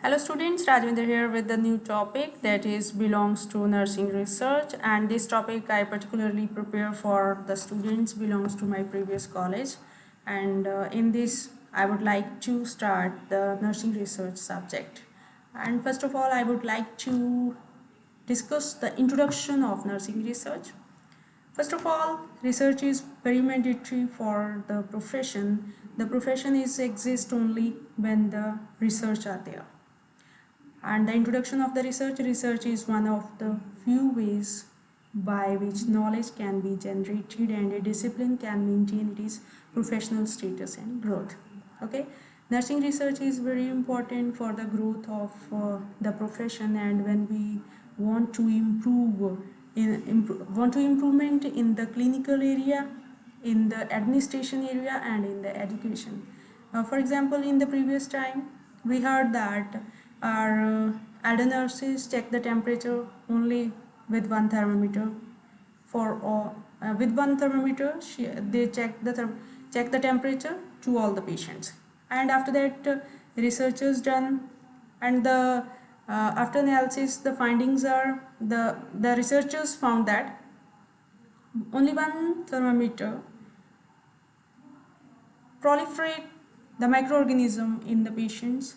Hello students, Rajwinder here with the new topic that is belongs to nursing research, and this topic I particularly prepare for the students belongs to my previous college, and in this I would like to start the nursing research subject. And first of all I would like to discuss the introduction of nursing research. First of all, research is very mandatory for the profession. The profession is exist only when the research are there. And the introduction of the research is one of the few ways by which knowledge can be generated and a discipline can maintain its professional status and growth. Okay, nursing research is very important for the growth of the profession, and when we want to improvement in the clinical area, in the administration area, and in the education. For example, in the previous time we heard that our elder nurses check the temperature only with one thermometer. With one thermometer, they check the temperature to all the patients, and after that, researchers done, and the after analysis, the findings are the researchers found that only one thermometer proliferate the microorganism in the patients,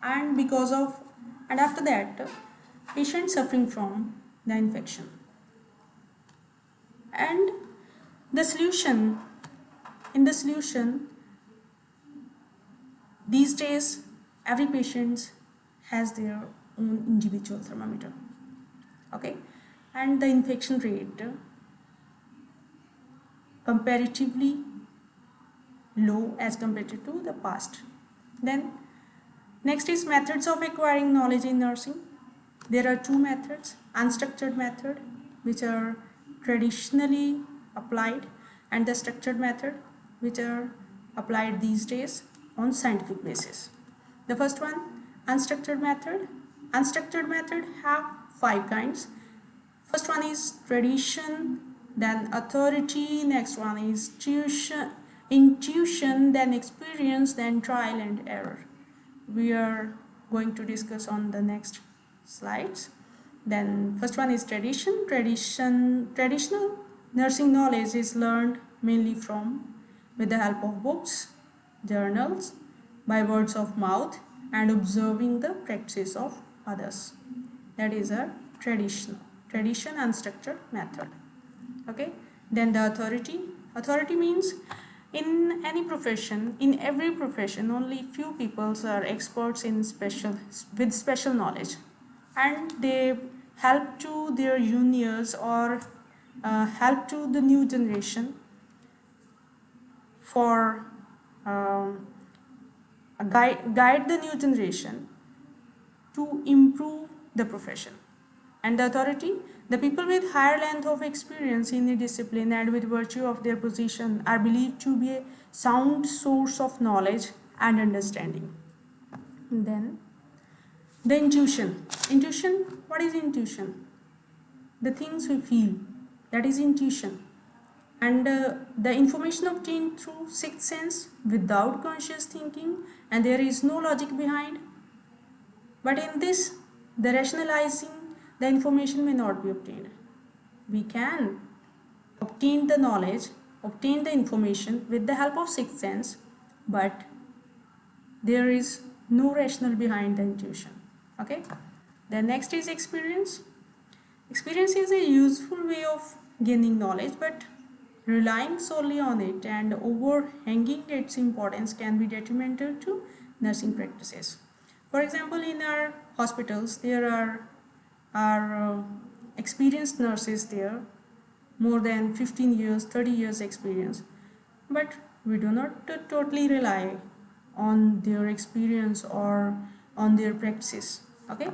and after that patients suffering from the infection. And the solution these days every patient has their own individual thermometer. Okay, and the infection rate comparatively low as compared to the past. Then next is methods of acquiring knowledge in nursing. There are two methods: unstructured method, which are traditionally applied, and the structured method, which are applied these days on scientific basis. The first one, unstructured method. Unstructured method have 5 kinds. First one is tradition, then authority, next one is intuition, then experience, then trial and error. We are going to discuss on the next slides. Then first one is tradition. Traditional nursing knowledge is learned mainly with the help of books, journals, by words of mouth, and observing the practices of others. That is a tradition unstructured method. Okay, then the authority means in any profession, in every profession, only few people are experts with special knowledge, and they help to their juniors or help to the new generation for guide the new generation to improve the profession. And the authority, the people with higher length of experience in the discipline and with virtue of their position are believed to be a sound source of knowledge and understanding. Then the intuition. What is intuition? The things we feel, that is intuition. And the information obtained through sixth sense without conscious thinking, and there is no logic behind. But in this, the rationalizing the information may not be obtained. We can obtain the knowledge, obtain the information with the help of sixth sense, but there is no rationale behind the intuition. Okay. The next is experience. Experience is a useful way of gaining knowledge, but relying solely on it and overhanging its importance can be detrimental to nursing practices. For example, in our hospitals, there are experienced nurses there, more than 15 years, 30 years experience, but we do not totally rely on their experience or on their practices. Okay.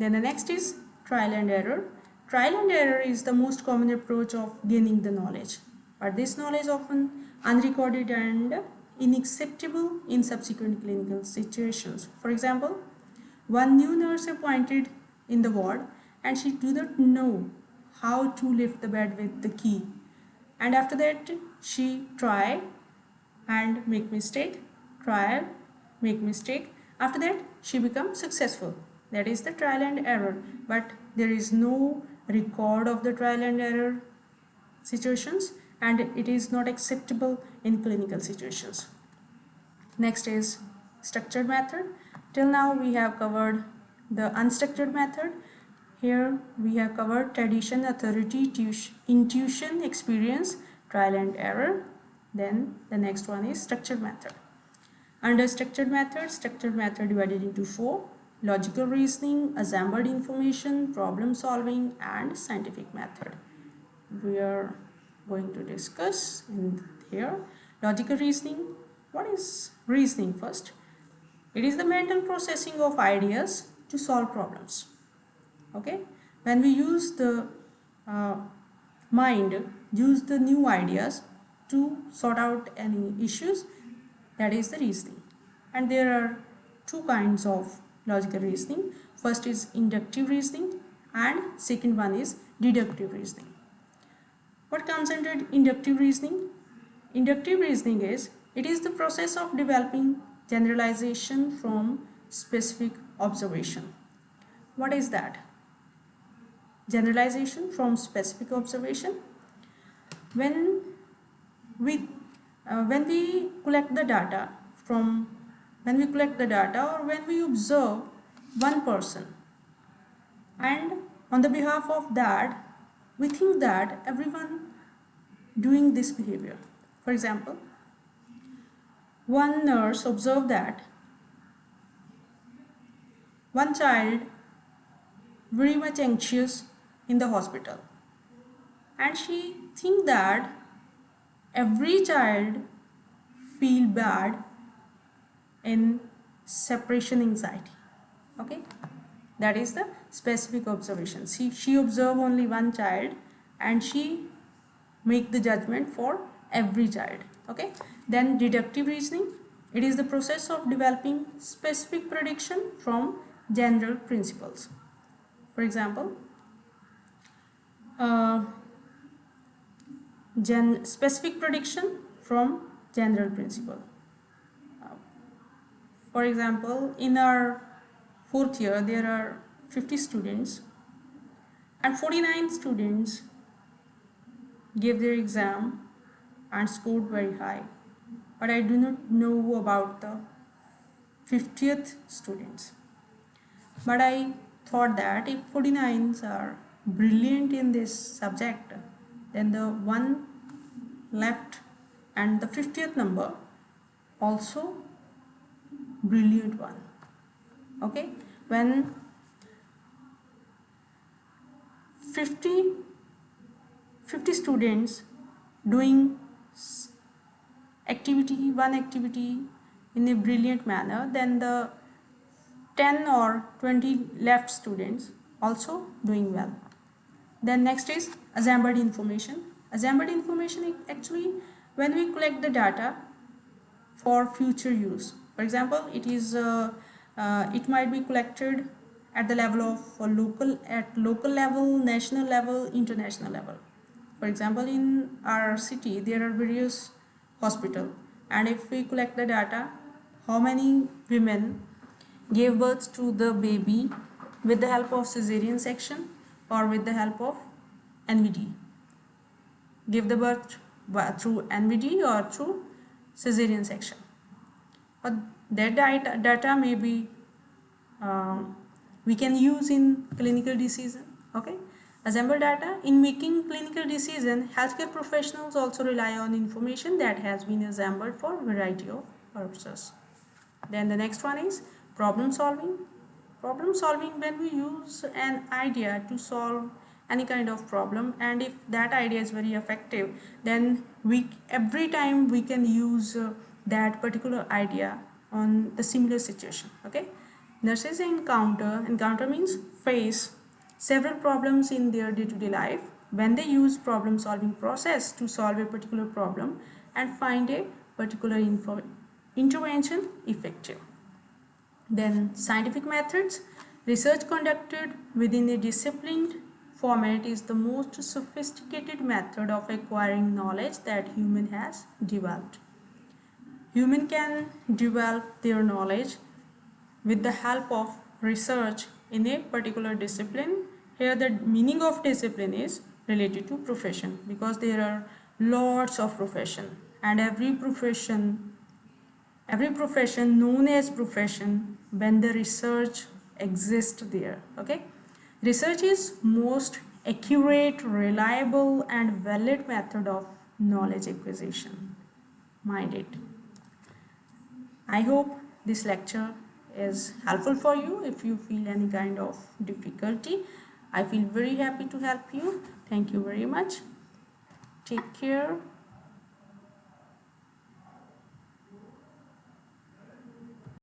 Then the next is trial and error. Trial and error is the most common approach of gaining the knowledge, but this knowledge often unrecorded and unacceptable in subsequent clinical situations. For example, one new nurse appointed in the ward, and she do not know how to lift the bed with the key, and after that she try and make mistake, trial, make mistake. After that she becomes successful. That is the trial and error, but there is no record of the trial and error situations, and it is not acceptable in clinical situations. Next is structured method. Till now we have covered the unstructured method. Here we have covered tradition, authority, intuition, experience, trial and error. Then the next one is structured method. Under structured method divided into 4: logical reasoning, assembled information, problem solving, and scientific method. We are going to discuss in here logical reasoning. What is reasoning first? It is the mental processing of ideas to solve problems. Okay, when we use the mind, use the new ideas to sort out any issues, that is the reasoning. And there are two kinds of logical reasoning. First is inductive reasoning and second one is deductive reasoning. What comes under inductive reasoning? Inductive reasoning is, it is the process of developing generalization from specific observation. What is that? Generalization from specific observation. When we collect the data or when we observe one person, and on the behalf of that we think that everyone doing this behavior. For example, one nurse observed that one child very much anxious in the hospital, and she think that every child feel bad in separation anxiety. Okay, that is the specific observation. She observe only one child and she make the judgment for every child. Okay, then deductive reasoning, it is the process of developing specific prediction from general principles. For example, specific prediction from general principle. For example, in our fourth year there are 50 students and 49 students gave their exam and scored very high, but I do not know about the 50th students. But I thought that if 49s are brilliant in this subject, then the one left and the 50th number also brilliant one. Okay, when 50 students doing one activity in a brilliant manner, then the 10 or 20 left students also doing well. Then next is assembled information. Assembled information actually when we collect the data for future use. For example, it might be collected at the level of local level, national level, international level. For example, in our city there are various hospitals, and if we collect the data, how many women gave birth to the baby with the help of cesarean section or with the help of NVD, give the birth through NVD or through cesarean section. But that data may be we can use in clinical decision. Okay, assembled data in making clinical decision, healthcare professionals also rely on information that has been assembled for a variety of purposes. Then the next one is problem solving. Problem solving, when we use an idea to solve any kind of problem, and if that idea is very effective, then every time we can use that particular idea on the similar situation. Okay, nurses encounter means face several problems in their day-to-day life. When they use problem solving process to solve a particular problem and find a particular intervention effective. Then scientific methods. Research conducted within a disciplined format is the most sophisticated method of acquiring knowledge that human has developed. Human can develop their knowledge with the help of research in a particular discipline. Here the meaning of discipline is related to profession, because there are lots of profession, and every profession known as profession when the research exists there. Okay, research is most accurate, reliable and valid method of knowledge acquisition. Mind it. I hope this lecture is helpful for you. If you feel any kind of difficulty, I feel very happy to help you. Thank you very much. Take care.